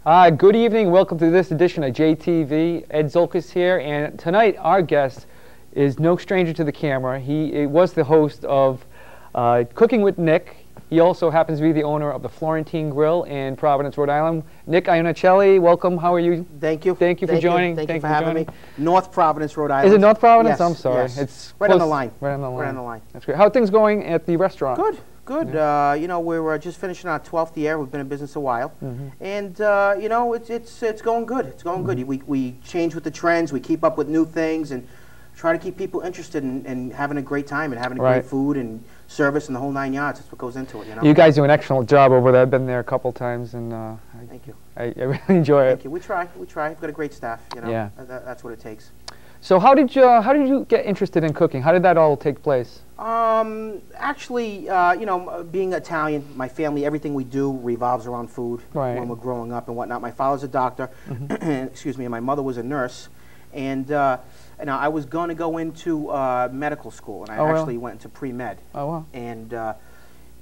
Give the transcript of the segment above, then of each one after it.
Good evening. Welcome to this edition of JTV. Ed Zolkis here, and tonight our guest is no stranger to the camera. He was the host of Cooking with Nick. He also happens to be the owner of the Florentine Grill in Providence, Rhode Island. Nick Iannicelli, welcome. How are you? Thank you. Thank you for joining. Thank you for having me. North Providence, Rhode Island. Is it North Providence? Yes, I'm sorry. yes. It's right on the line. Right on the line. Right on the line. That's great. How are things going at the restaurant? Good. Good. Yeah. You know, we're just finishing our 12th year. We've been in business a while, and you know, it's going good. It's going good. We change with the trends. We keep up with new things and try to keep people interested in having a great time and having a great food and service and the whole 9 yards. That's what goes into it. You know. You guys do an excellent job over there. I've been there a couple times, and thank you. I really enjoy it. Thank you. We try. We try. We've got a great staff. You know. Yeah. That's what it takes. So how did you get interested in cooking? How did that all take place? Actually, you know, being Italian, my family, everything we do revolves around food when we're growing up and whatnot. My father's a doctor, excuse me, and my mother was a nurse. And I was going to go into medical school, and I actually went into pre-med. Oh, wow. And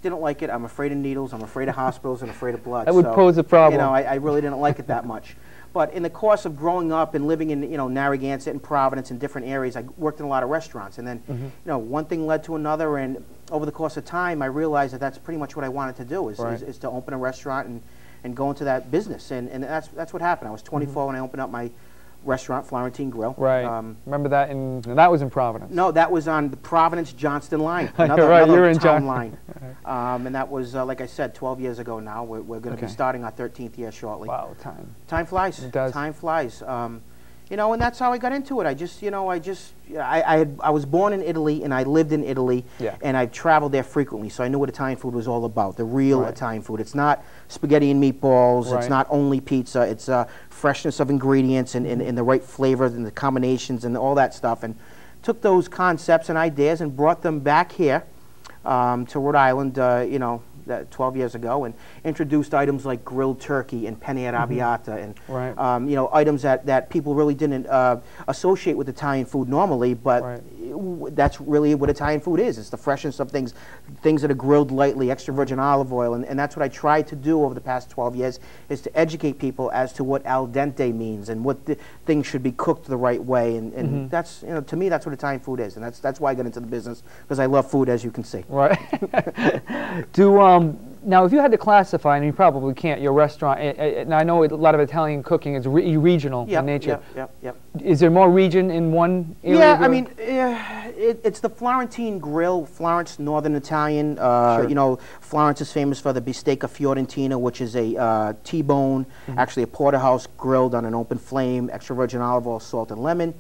didn't like it. I'm afraid of needles. I'm afraid of hospitals and afraid of blood. That would pose a problem. You know, I really didn't like it that much. But in the course of growing up and living in, you know, Narragansett and Providence and different areas, I worked in a lot of restaurants. And then, you know, one thing led to another. And over the course of time, I realized that that's pretty much what I wanted to do, is to open a restaurant and go into that business. And that's what happened. I was 24 when I opened up my restaurant, Florentine Grill. Right. Remember that? That was in Providence. No, that was on the Providence-Johnston line. You're in town line. And that was, like I said, 12 years ago now. We're going to be starting our 13th year shortly. Wow, time. Time flies. It does. Time flies. You know, and that's how I got into it. I was born in Italy, and I lived in Italy, and I traveled there frequently, so I knew what Italian food was all about, the real Italian food. It's not spaghetti and meatballs. It's not only pizza. It's freshness of ingredients and the right flavors and the combinations and all that stuff. And took those concepts and ideas and brought them back here to Rhode Island, you know, 12 years ago, and introduced items like grilled turkey and penne arrabbiata and you know, items that people really didn't associate with Italian food normally, but that's really what Italian food is. It's the freshness of things that are grilled lightly, extra virgin olive oil, and that's what I tried to do over the past 12 years, is to educate people as to what al dente means and what things should be cooked the right way, and that's, you know, to me, that's what Italian food is, and that's why I got into the business, because I love food, as you can see. Right. Now, if you had to classify, and you probably can't, your restaurant, and I know a lot of Italian cooking is regional in nature. Yep. Is there more region in one area? Yeah, I mean, it's the Florentine Grill, Florence, Northern Italian. You know, Florence is famous for the bistecca fiorentina, which is a T-bone, actually a porterhouse grilled on an open flame, extra virgin olive oil, salt, and lemon.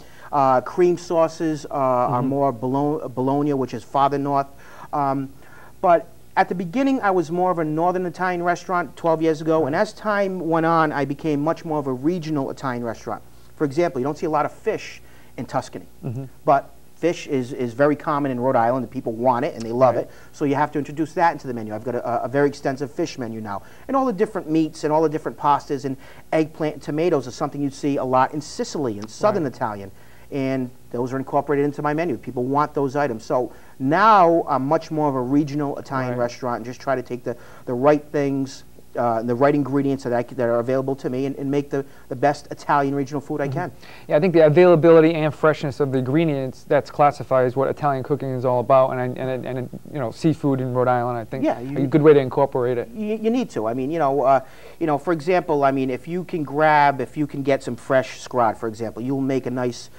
Cream sauces are more Bologna, which is farther north. But at the beginning, I was more of a Northern Italian restaurant 12 years ago, and as time went on, I became much more of a regional Italian restaurant. For example, you don't see a lot of fish in Tuscany, but fish is very common in Rhode Island, and people want it, and they love it, so you have to introduce that into the menu. I've got a very extensive fish menu now, and all the different meats and all the different pastas, and eggplant and tomatoes is something you'd see a lot in Sicily and Southern Italian. And those are incorporated into my menu. People want those items. So now I'm much more of a regional Italian restaurant, and just try to take the right things, the right ingredients that are available to me, and make the best Italian regional food I can. Yeah, I think the availability and freshness of the ingredients, that's classified as what Italian cooking is all about, and you know, seafood in Rhode Island, I think, a good way to incorporate it. You need to. I mean, you know, for example, I mean, if you can get some fresh scrod, for example, you'll make a nice,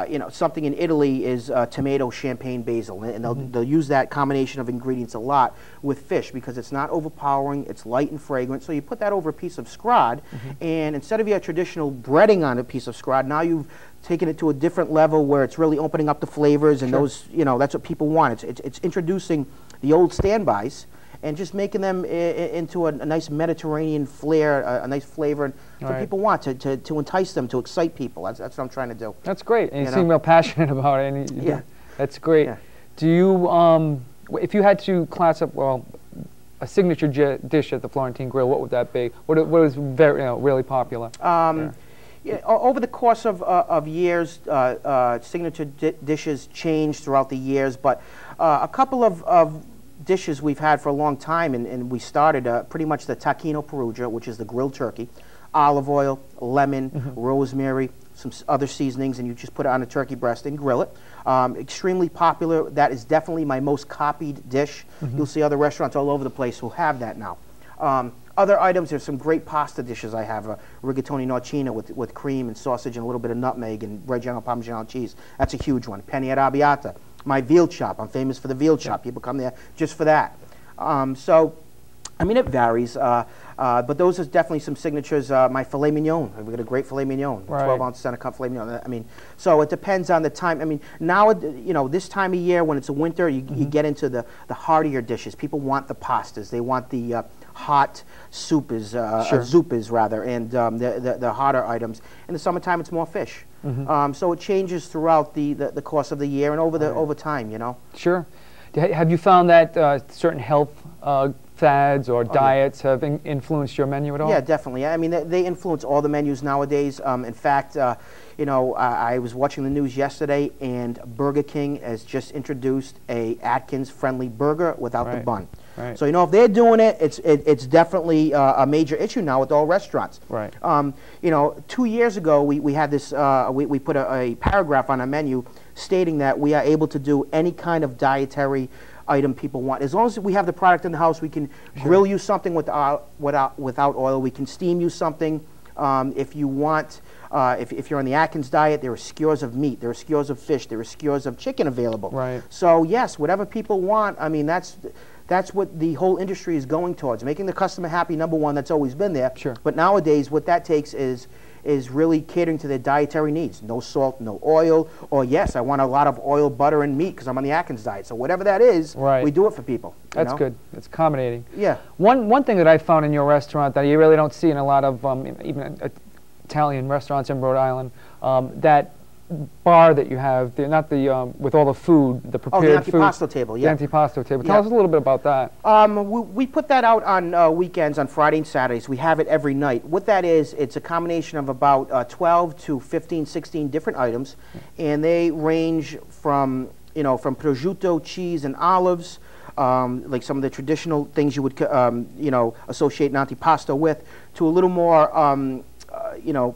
you know, something in Italy is tomato, champagne, basil, and they'll use that combination of ingredients a lot with fish, because it's not overpowering, it's light and fragrant. So you put that over a piece of scrod, and instead of your traditional breading on a piece of scrod, now you've taken it to a different level where it's really opening up the flavors, and those, you know, that's what people want. It's introducing the old standbys and just making them into a nice Mediterranean flair, a nice flavor, and what people want, to entice them, to excite people. That's what I'm trying to do. That's great, and you seem real passionate about it. And that's great. Yeah. Do you, if you had to class up, well, a signature dish at the Florentine Grill, what would that be? What was very, you know, really popular? Yeah, over the course of years, signature dishes changed throughout the years, but a couple of dishes we've had for a long time, and we started pretty much the tacchino Perugia, which is the grilled turkey. olive oil, lemon, rosemary, some other seasonings, and you just put it on a turkey breast and grill it. Extremely popular. That is definitely my most copied dish. You'll see other restaurants all over the place will have that now. Other items, there's some great pasta dishes I have. Rigatoni Norcina with cream and sausage and a little bit of nutmeg and Reggiano Parmigiano cheese. That's a huge one. Penne arrabbiata. My veal chop. I'm famous for the veal chop. People come there just for that. So, I mean, it varies. But those are definitely some signatures. My filet mignon. We've got a great filet mignon. 12-ounce center cut filet mignon. I mean, so it depends on the time. I mean, now, you know, this time of year when it's a winter, you get into the heartier dishes. People want the pastas. They want the hot soupas, zupas rather, and the hotter items. In the summertime, it's more fish. So it changes throughout the course of the year and over time, you know. Sure. Have you found that certain health fads or diets have influenced your menu at all? Yeah, definitely. I mean, they influence all the menus nowadays. In fact, you know, I was watching the news yesterday, and Burger King has just introduced a Atkins-friendly burger without the bun. So, you know, if they're doing it, it's definitely a major issue now with all restaurants. You know, 2 years ago, we had this, we put a paragraph on our menu stating that we are able to do any kind of dietary item people want. As long as we have the product in the house, we can grill you something without oil. We can steam you something. If you want, if you're on the Atkins diet, there are skewers of meat, there are skewers of fish, there are skewers of chicken available. So yes, whatever people want, I mean, that's what the whole industry is going towards, making the customer happy. Number one, that's always been there. But nowadays, what that takes is really catering to their dietary needs. No salt, no oil, or yes, I want a lot of oil, butter, and meat because I'm on the Atkins diet. So whatever that is, we do it for people. That's good. It's accommodating. Yeah. One thing that I found in your restaurant that you really don't see in a lot of even Italian restaurants in Rhode Island, that bar that you have, not the with all the food, the prepared food. The antipasto table, The antipasto table. Tell us a little bit about that. We put that out on weekends, on Friday and Saturdays. We have it every night. What that is, it's a combination of about 12 to 15, 16 different items, and they range from, you know, from prosciutto, cheese, and olives, like some of the traditional things you would, you know, associate an antipasto with, to a little more, you know,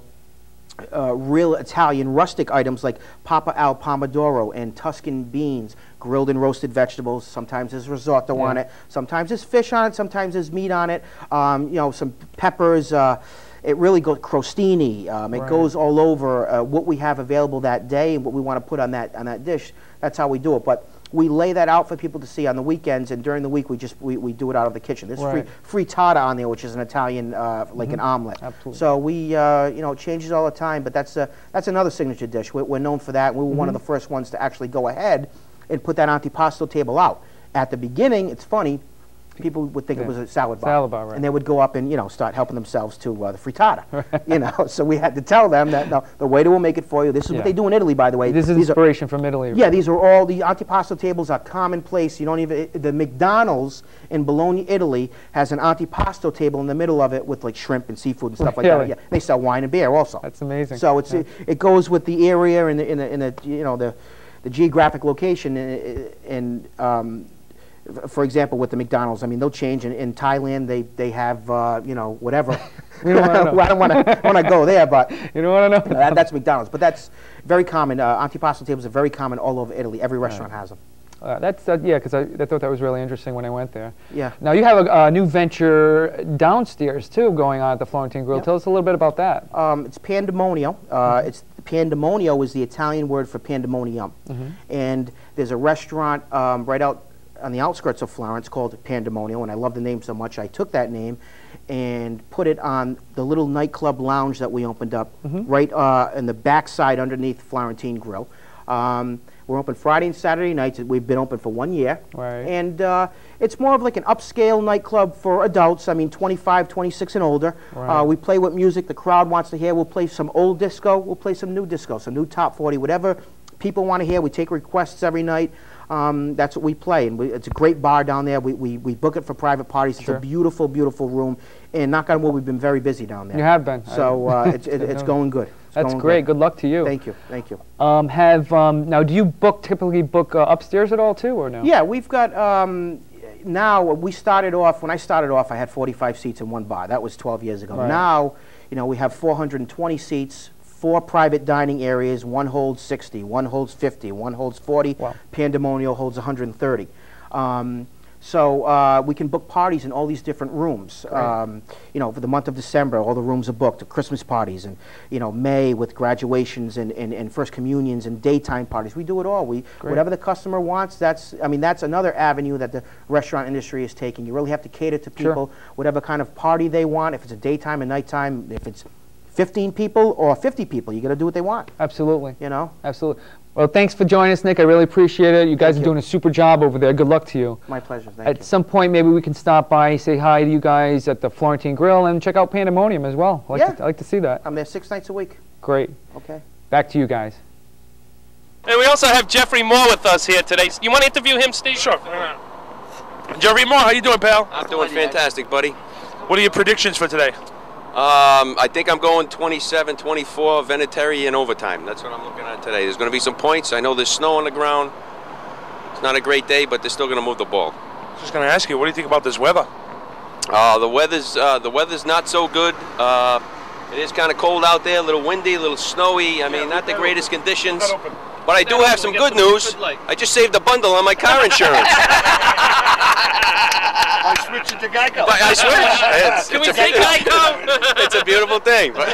real Italian rustic items like Papa al Pomodoro and Tuscan beans, grilled and roasted vegetables. Sometimes there's risotto on it. Sometimes there's fish on it. Sometimes there's meat on it. You know, some peppers. It really goes crostini. It goes all over what we have available that day and what we want to put on that dish. That's how we do it. But we lay that out for people to see on the weekends, and during the week we do it out of the kitchen. There's frittata on there, which is an Italian like an omelet. So we you know, it changes all the time, but that's another signature dish. We're known for that. We were one of the first ones to actually go ahead and put that antipasto table out. At the beginning, it's funny, people would think it was a salad bar, and they would go up and, you know, start helping themselves to the frittata. You know, so we had to tell them that no, the waiter will make it for you. This is what they do in Italy, by the way. This is inspiration from Italy. Yeah, these are all the antipasto tables are commonplace. You don't even the McDonald's in Bologna, Italy, has an antipasto table in the middle of it with like shrimp and seafood and stuff like that. Yeah, they sell wine and beer also. That's amazing. So it's it goes with the area and the you know, the geographic location and. For example, with the McDonald's, I mean, they'll change. In Thailand, they have, you know, whatever. You don't want to know. I don't want to go there, but you don't want to know. That's McDonald's. But that's very common. Antipasto tables are very common all over Italy. Every restaurant has them. Yeah, because I thought that was really interesting when I went there. Yeah. Now you have a new venture downstairs too going on at the Florentine Grill. Tell us a little bit about that. It's Pandemonio. It's Pandemonio is the Italian word for pandemonium, and there's a restaurant right out on the outskirts of Florence called Pandemonio, and I love the name so much I took that name and put it on the little nightclub lounge that we opened up right in the backside underneath Florentine Grill. We're open Friday and Saturday nights. We've been open for 1 year. And it's more of like an upscale nightclub for adults, I mean 25, 26 and older. We play what music the crowd wants to hear. We'll play some old disco, we'll play some new disco, some new top 40, whatever people want to hear. We take requests every night. That's what we play, and it's a great bar down there. We book it for private parties. It's a beautiful, beautiful room, and knock on wood, we've been very busy down there. You have been. So it's going good. That's great. Good luck to you. Thank you. Thank you. Now, do you typically book upstairs at all too, or no? Yeah, we've got. Now we started off. When I started off, I had 45 seats in one bar. That was 12 years ago. Now, You know, we have 420 seats, 4 private dining areas. One holds 60, one holds 50, one holds 40. Wow. Pandemonial holds 130. So we can book parties in all these different rooms. You know, for the month of December, all the rooms are booked. Christmas parties, and you know, May with graduations and first communions and daytime parties. We do it all. Whatever the customer wants. That's another avenue that the restaurant industry is taking. You really have to cater to people, whatever kind of party they want. If it's a daytime and nighttime, if it's 15 people or 50 people, you got to do what they want. Absolutely. You know. Absolutely. Well, thanks for joining us, Nick. I really appreciate it. You guys are doing a super job over there. Good luck to you. My pleasure. Thank you. At some point, maybe we can stop by, say hi to you guys at the Florentine Grill, and check out Pandemonium as well. I'd like to see that. I'm there 6 nights a week. Great. Okay. Back to you guys. And we also have Jeffrey Moore with us here today. You want to interview him, Steve? Sure. Jeffrey Moore, how you doing, pal? I'm doing fantastic, buddy. What are your predictions for today? I think I'm going 27-24 Vinatieri in overtime. That's what I'm looking at today. There's going to be some points. I know there's snow on the ground. It's not a great day, but they're still going to move the ball. Just going to ask you, what do you think about this weather? The weather's not so good. It is kind of cold out there, a little windy, a little snowy. I mean, not the greatest conditions. But I do have some good news. I just saved a bundle on my car insurance. I switched it to Geico. I switched. Can we say Geico? It's a beautiful thing. But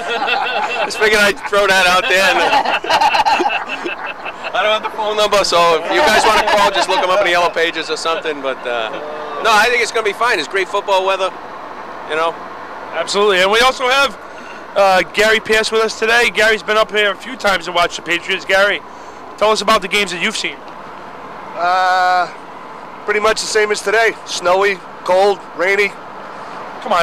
just figured I'd throw that out there. I don't have the phone number, so if you guys want to call, just look them up in the Yellow Pages or something. But no, I think it's going to be fine. It's great football weather, you know. Absolutely. And we also have Gary Pierce with us today. Gary's been up here a few times to watch the Patriots. Gary, tell us about the games that you've seen. Pretty much the same as today. Snowy, cold, rainy. Come on.